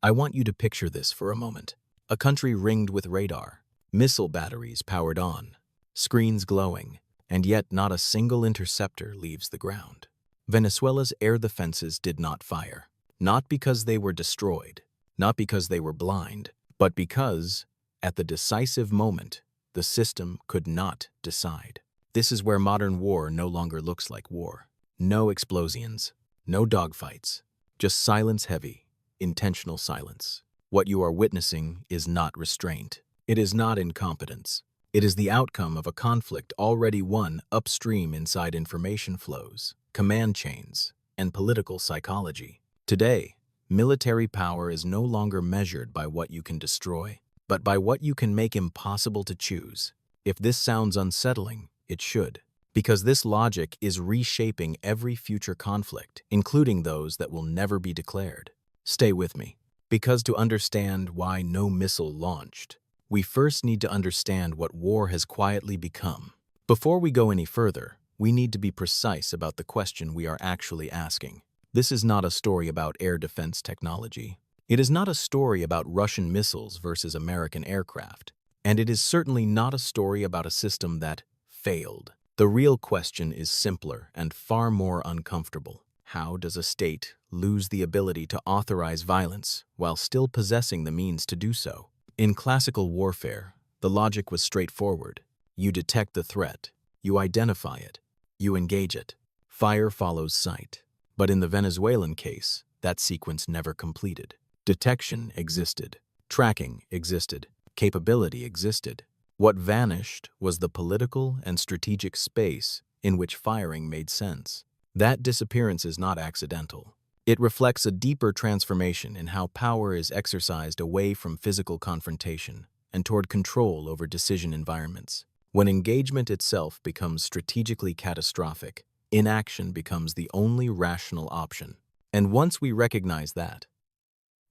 I want you to picture this for a moment. A country ringed with radar, missile batteries powered on, screens glowing, and yet not a single interceptor leaves the ground. Venezuela's air defenses did not fire, not because they were destroyed, not because they were blind, but because, at the decisive moment, the system could not decide. This is where modern war no longer looks like war. No explosions, no dogfights, just silence heavy, intentional silence. What you are witnessing is not restraint. It is not incompetence. It is the outcome of a conflict already won upstream inside information flows, command chains, and political psychology. Today, military power is no longer measured by what you can destroy, but by what you can make impossible to choose. If this sounds unsettling, it should, because this logic is reshaping every future conflict, including those that will never be declared. Stay with me, because to understand why no missile launched, we first need to understand what war has quietly become. Before we go any further, we need to be precise about the question we are actually asking. This is not a story about air defense technology. It is not a story about Russian missiles versus American aircraft. And it is certainly not a story about a system that failed. The real question is simpler and far more uncomfortable. How does a state lose the ability to authorize violence while still possessing the means to do so? In classical warfare, the logic was straightforward. You detect the threat, you identify it, you engage it. Fire follows sight. But in the Venezuelan case, that sequence never completed. Detection existed, tracking existed, capability existed. What vanished was the political and strategic space in which firing made sense. That disappearance is not accidental. It reflects a deeper transformation in how power is exercised away from physical confrontation and toward control over decision environments. When engagement itself becomes strategically catastrophic, inaction becomes the only rational option. And once we recognize that,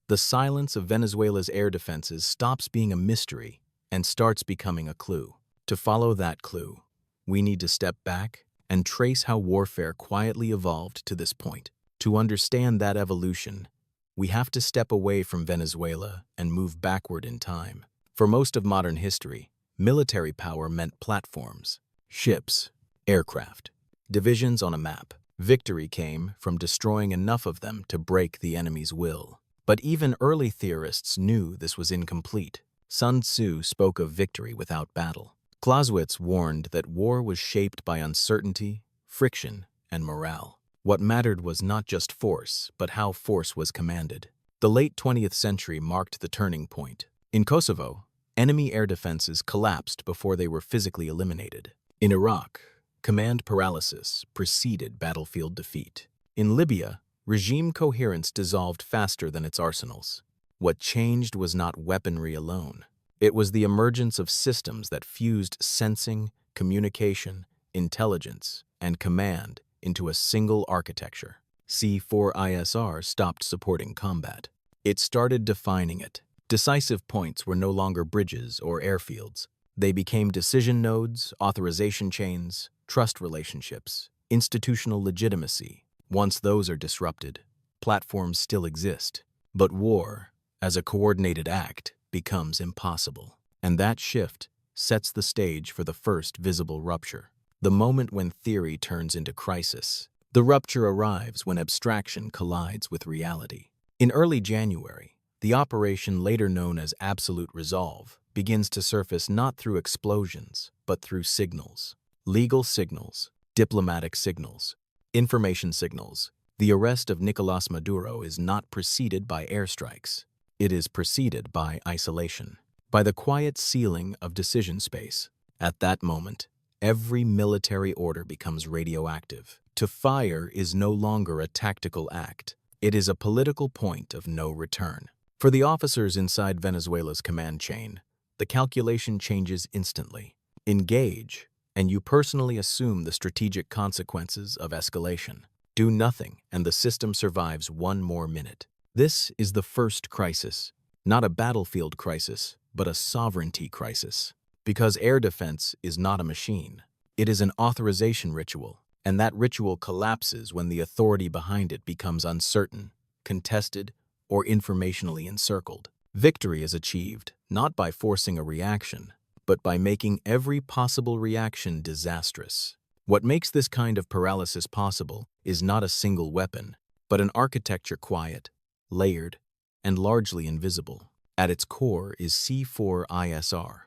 the silence of Venezuela's air defenses stops being a mystery and starts becoming a clue. To follow that clue, we need to step back and trace how warfare quietly evolved to this point. To understand that evolution, we have to step away from Venezuela and move backward in time. For most of modern history, military power meant platforms, ships, aircraft, divisions on a map. Victory came from destroying enough of them to break the enemy's will. But even early theorists knew this was incomplete. Sun Tzu spoke of victory without battle. Clausewitz warned that war was shaped by uncertainty, friction, and morale. What mattered was not just force, but how force was commanded. The late 20th century marked the turning point. In Kosovo, enemy air defenses collapsed before they were physically eliminated. In Iraq, command paralysis preceded battlefield defeat. In Libya, regime coherence dissolved faster than its arsenals. What changed was not weaponry alone. It was the emergence of systems that fused sensing, communication, intelligence, and command into a single architecture. C4ISR stopped supporting combat. It started defining it. Decisive points were no longer bridges or airfields. They became decision nodes, authorization chains, trust relationships, institutional legitimacy. Once those are disrupted, platforms still exist. But war, as a coordinated act, becomes impossible. And that shift sets the stage for the first visible rupture. The moment when theory turns into crisis. The rupture arrives when abstraction collides with reality. In early January, the operation later known as Absolute Resolve begins to surface not through explosions, but through signals. Legal signals, diplomatic signals, information signals. The arrest of Nicolás Maduro is not preceded by airstrikes. It is preceded by isolation, by the quiet sealing of decision space. At that moment, every military order becomes radioactive. To fire is no longer a tactical act. It is a political point of no return. For the officers inside Venezuela's command chain, the calculation changes instantly. Engage, and you personally assume the strategic consequences of escalation. Do nothing, and the system survives one more minute. This is the first crisis, not a battlefield crisis, but a sovereignty crisis. Because air defense is not a machine. It is an authorization ritual, and that ritual collapses when the authority behind it becomes uncertain, contested, or informationally encircled. Victory is achieved not by forcing a reaction, but by making every possible reaction disastrous. What makes this kind of paralysis possible is not a single weapon, but an architecture quiet, layered, and largely invisible. At its core is C4ISR,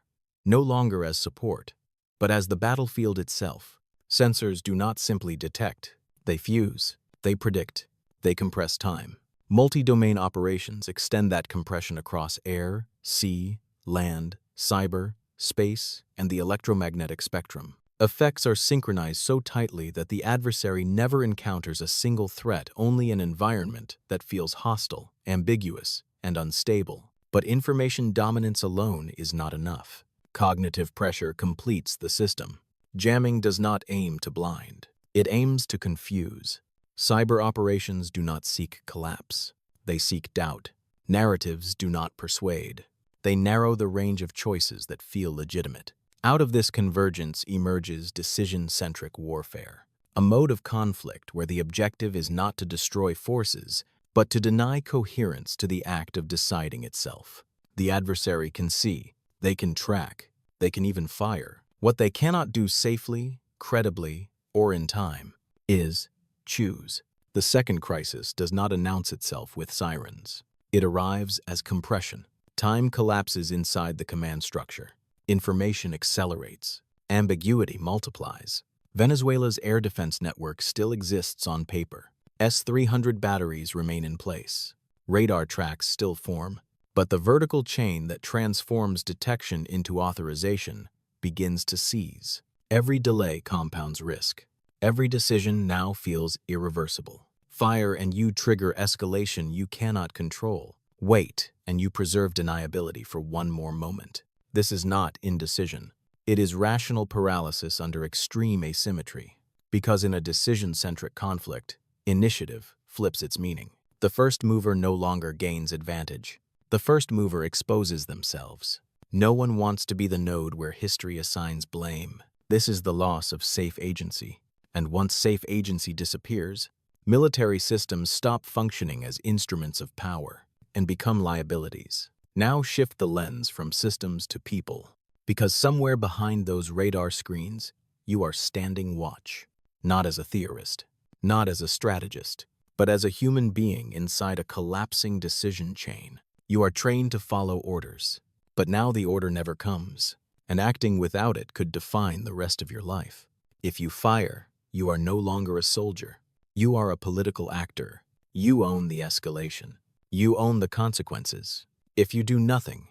no longer as support, but as the battlefield itself. Sensors do not simply detect, they fuse, they predict, they compress time. Multi-domain operations extend that compression across air, sea, land, cyber, space, and the electromagnetic spectrum. Effects are synchronized so tightly that the adversary never encounters a single threat, only an environment that feels hostile, ambiguous, and unstable. But information dominance alone is not enough. Cognitive pressure completes the system. Jamming does not aim to blind. It aims to confuse. Cyber operations do not seek collapse. They seek doubt. Narratives do not persuade. They narrow the range of choices that feel legitimate. Out of this convergence emerges decision-centric warfare, a mode of conflict where the objective is not to destroy forces, but to deny coherence to the act of deciding itself. The adversary can see, they can track, they can even fire. What they cannot do safely, credibly, or in time is choose. The second crisis does not announce itself with sirens. It arrives as compression. Time collapses inside the command structure. Information accelerates. Ambiguity multiplies. Venezuela's air defense network still exists on paper. S-300 batteries remain in place. Radar tracks still form. But the vertical chain that transforms detection into authorization begins to seize. Every delay compounds risk. Every decision now feels irreversible. Fire and you trigger escalation you cannot control. Wait and you preserve deniability for one more moment. This is not indecision. It is rational paralysis under extreme asymmetry. Because in a decision-centric conflict, initiative flips its meaning. The first mover no longer gains advantage. The first mover exposes themselves. No one wants to be the node where history assigns blame. This is the loss of safe agency. And once safe agency disappears, military systems stop functioning as instruments of power and become liabilities. Now shift the lens from systems to people, because somewhere behind those radar screens, you are standing watch, not as a theorist, not as a strategist, but as a human being inside a collapsing decision chain. You are trained to follow orders, but now the order never comes, and acting without it could define the rest of your life. If you fire, you are no longer a soldier. You are a political actor. You own the escalation. You own the consequences. If you do nothing,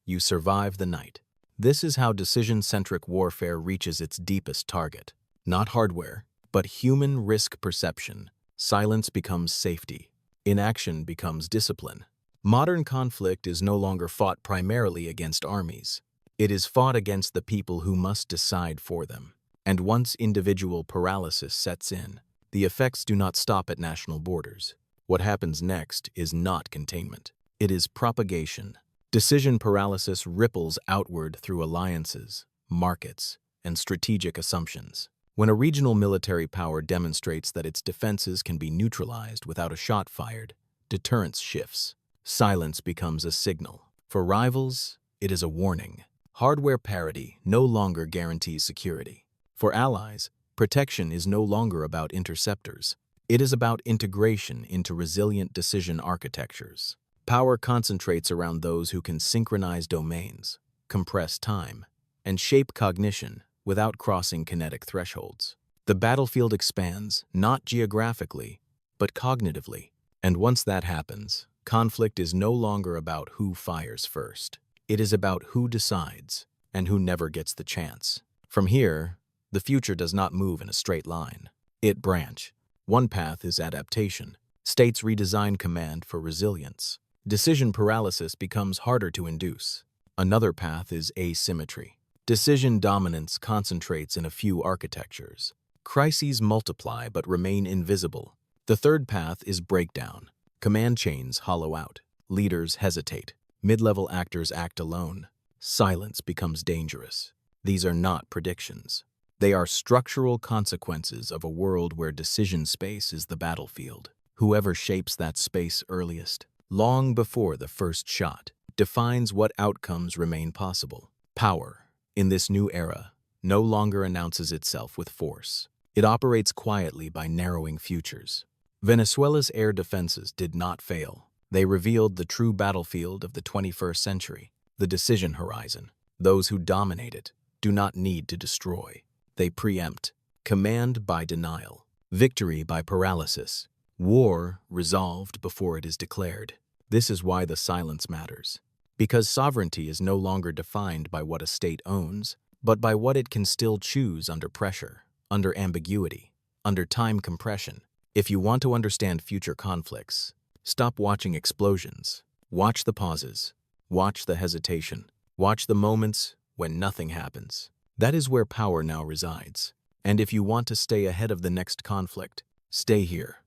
you survive the night. This is how decision-centric warfare reaches its deepest target. Not hardware, but human risk perception. Silence becomes safety. Inaction becomes discipline. Modern conflict is no longer fought primarily against armies. It is fought against the people who must decide for them. And once individual paralysis sets in, the effects do not stop at national borders. What happens next is not containment. It is propagation. Decision paralysis ripples outward through alliances, markets, and strategic assumptions. When a regional military power demonstrates that its defenses can be neutralized without a shot fired, deterrence shifts. Silence becomes a signal. For rivals, it is a warning. Hardware parity no longer guarantees security. For allies, protection is no longer about interceptors. It is about integration into resilient decision architectures. Power concentrates around those who can synchronize domains, compress time, and shape cognition without crossing kinetic thresholds. The battlefield expands, not geographically, but cognitively. And once that happens, conflict is no longer about who fires first. It is about who decides and who never gets the chance. From here, the future does not move in a straight line. It branches. One path is adaptation. States redesign command for resilience. Decision paralysis becomes harder to induce. Another path is asymmetry. Decision dominance concentrates in a few architectures. Crises multiply but remain invisible. The third path is breakdown. Command chains hollow out. Leaders hesitate. Mid-level actors act alone. Silence becomes dangerous. These are not predictions. They are structural consequences of a world where decision space is the battlefield. Whoever shapes that space earliest long before the first shot, defines what outcomes remain possible. Power, in this new era, no longer announces itself with force. It operates quietly by narrowing futures. Venezuela's air defenses did not fail. They revealed the true battlefield of the 21st century, the decision horizon. Those who dominate it do not need to destroy. They preempt, command by denial, victory by paralysis, war resolved before it is declared. This is why the silence matters. Because sovereignty is no longer defined by what a state owns, but by what it can still choose under pressure, under ambiguity, under time compression. If you want to understand future conflicts, stop watching explosions. Watch the pauses. Watch the hesitation. Watch the moments when nothing happens. That is where power now resides. And if you want to stay ahead of the next conflict, stay here.